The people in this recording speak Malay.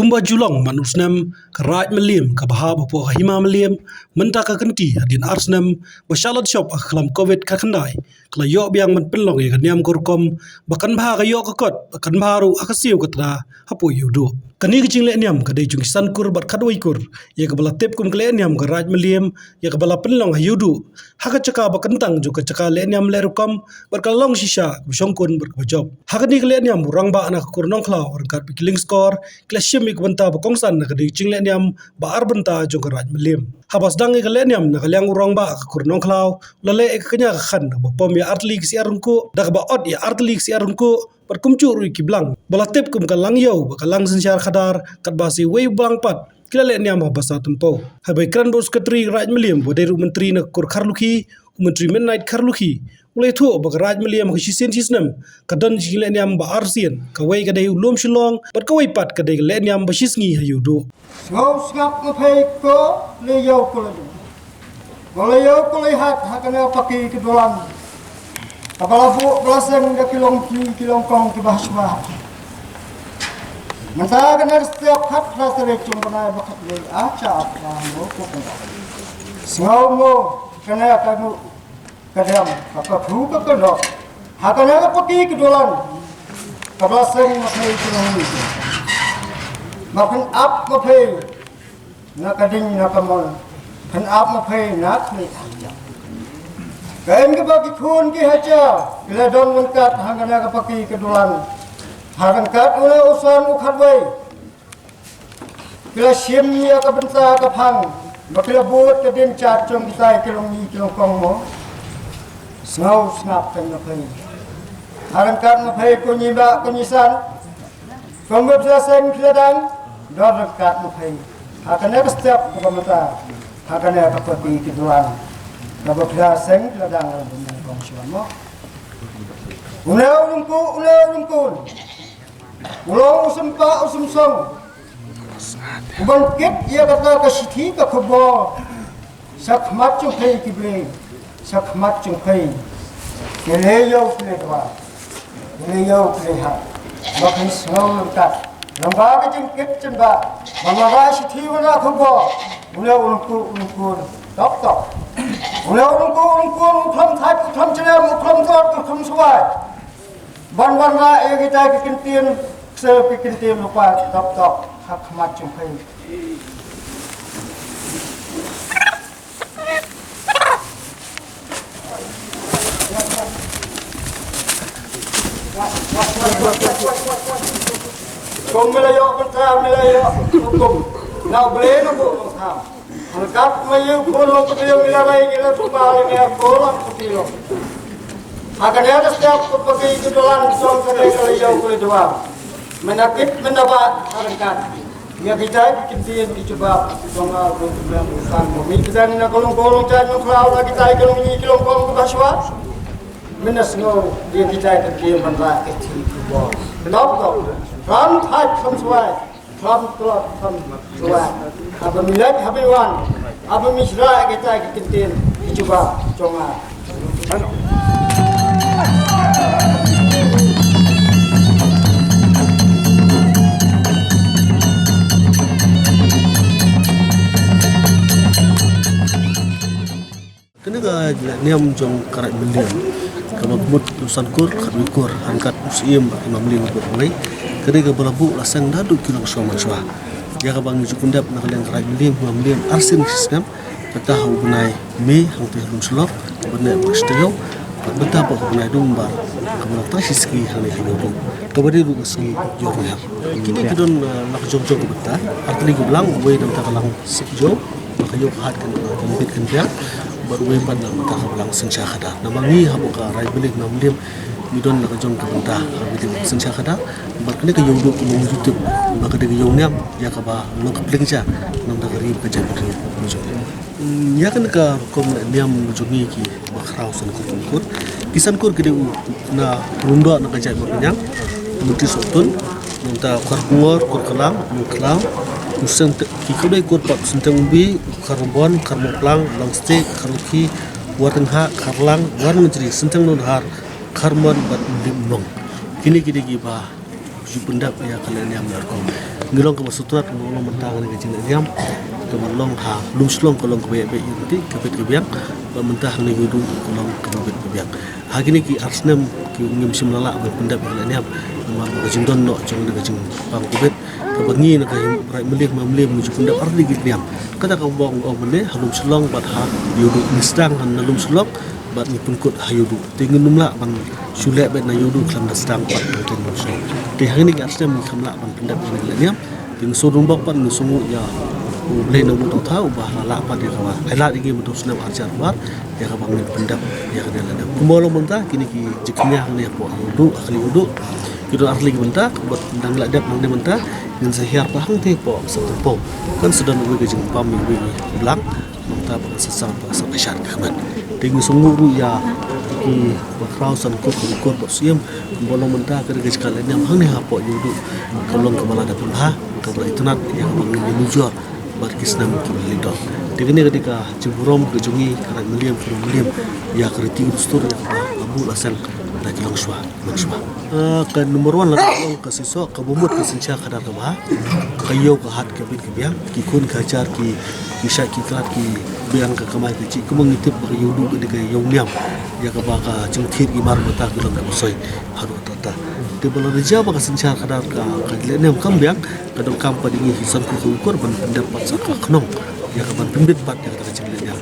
kumba julong manusnem karaj melim kabahab po hima melim menta ka kenti adin arsnem bashalat shop aklam covid ka khandai kla yo biang man penlong ya kaniam korkom bakan bha ka yo ka kot bakan baru akasiu katra hapo yudo kani kicing le niam ka dei chung san kur bat khadwai kur ya ka bala tep kum kle niam ka raj melim ya ka bala penlong yudo haka chaka bakan tang ju ka chaka le niam le rukom berkalong shisha bishongkun berkabajop haka ni kle niam burang ba anak kur nong khlaw or kat pikiling skor klashim ik banta bakongsan na kadi chingle niam ba arbanta jong raj melim habas dang ik le niam na kalyang urang ba kur nong khlaw lale ek kanya khan ba pom ya artlik si arungko dak ba od ya artlik si arungko per kumcu ru ki blang bala tep kum kalang yo ba kalang sensyar khadar kat basi wei blang pat kila le niam basa tempo habai kran bos katri raj melim bo deru menteri na kur kharluki menteri menait kharluki mulai tu bag raj melim ka sisen sisnem kadan jingle niam ba arsien ka wei ka dei ulum shilong bat ka wei pat ka dei le niam ba shisngi hayudo ngau ngap ko phei ko le yo ko le yo ko le hat hakana paki ke dolan kapala bu belaseng da kilong kong ke bahswa masa kana setiap khat rasare chumbana bakat le acha apa mo ko ngau mo kana kamu kadam apa phu ka kono hakana ka paki ke dolan kapala seng masai kilong ni makan ap ma phei na kading na kamon kan ap ma phei na khli kain ke bagi khun ki hacha bila don mengkat hangana ka paki ke dolan hakan kat ula usan ukhatwei bila simnya ka benta ka phang bakila buat ke din chat chom sai kilong ni kilong kong mo snau snap kan na phei hakan kat ma phei ko ni ba ko ni san kong be sen kladang dor kat ma phei hakana ka step ko mata hakana ka paki ke dolan nabo sen kladang na kong siwan mo ulung kun ulang usumpa usumsong bangkit ia kata ka sithi ka khobo sakmat chung phei kibre sakmat chung phei keleyo kledwa keleyo kleha bakin sngau kat lamba ka jingkit chamba mama sithi wana khobo ulung kun tok ulung kun kham thai kham chale kham thot kham suai ban ra e kita bikin tin se bikin tin lupa tok hak mat chung phei kom melayo kontra melayo hukum now ble no bo tham angkat mayu kholo ko yo milai gila tumbal ne kholo ko akan ada setiap pagi itu dolan song kedai kali jauh kulit doang menakit mendapat harkat ya kita bikin tin dicoba donga program urusan mobil kita ni nak kolong jangan kelau lagi kita kilong kolong ke baswa menas ngo dia kita ke manra kecil bos belok ram thai kham suai ram klot kham suai apa milat habiwan apa misra kita bikin tin dicoba donga Kenaga niam jong karat melim kabut usan kur khabi kur angkat usim imam ling ko ngai kenaga balabu lasang dadu kilong soman swa ya ka bang jukundap na kaleng karat melim imam lim arsin sistem patah ubnai me hang te lum slop benne mustio beta pa ubnai dumbar kamala tashiski hane hinobu kabadi du sgi jornya kini kidon nak jog beta artli ko blang we dam ta kalang sikjo makayo hat kan kompet kan dia baru ban na mata kablang sensya khada namangi habuka rai belik namlim midon na kajong kabanta bilim sensya khada barkane ka yodo ko mong youtube baka de yonyam ya ka ba nang kaplengja nang da garib ka jabi ko mujo ya kan ka kom niam jogi ki bakrau san ko kur kisan kur gede na rundo na ka jabi ko nyang muti sotun nang ta kur kalang muklang usang kikudai kur pak sentang ubi karbon karmoplang langste karuki warengha karlang war menjadi sentang non har karman bat limnong kini giba pendap ya kalian yang berko ngelong ke masutrat ngolong mentang dengan jin diam ke melong ha lum slong kolong ke be yunti ke bet ke biang mentah ni gudu kolong ke bet ke biang hagini ki arsnam ki ngim simlala pendap kalian yang ma jin don no jong dengan jin pang kubet ke bengi nak rai melih menuju pendap ardi ki diam kata ka bong mene halum slong bat ha yudu nisdang han halum slong bat ni pungkut hayudu tingin numla ban sulek bet na yudu klam da stang pat ten so ti hari ni gastem mi khamla ban pendap ni niam ting so rumbak pan nu sungu ya boleh no mutu tau bah la pat ya kawa ela digi mutu sunam ajar bat ya ka bang pendap ya ka dala kumolo mentah kini ki jiknya ni po yudu akhli yudu kido arli mentah bat ndang la dap nang mentah dengan sehiar pahang te po setempo kan sedang nunggu ke jengpam minggu belang mentah sesang pasal syar kaman tinggi sungguh ya ki bakrausan ko bersiam bolong mentah ke gej kalian yang hang ni hapo yudu kolong kepala ada pun ha kabla itunat yang mangin menujur barkisna mungkin lidok dengan ketika jeburom ke jungi karena meliam ya keriti ustur yang abu asal lagi langsua kan nomor 1 lah ke siswa ke bumut ke sencha kadar ke bah kayo ke hat ke bit ke biang ki kun kajar ki bisa ki klat ki biang ke kamai ke cik ku mengitip ke yudu ke yong liam ya ke baka cengthir imar mata ke dalam soi haru tata de bala reja baka sencha kadar ka kadlene kam biang kadang kam padingi hisan ku kur ban pendapat sak knong ya ke ban pimbit pat ya ka cenglen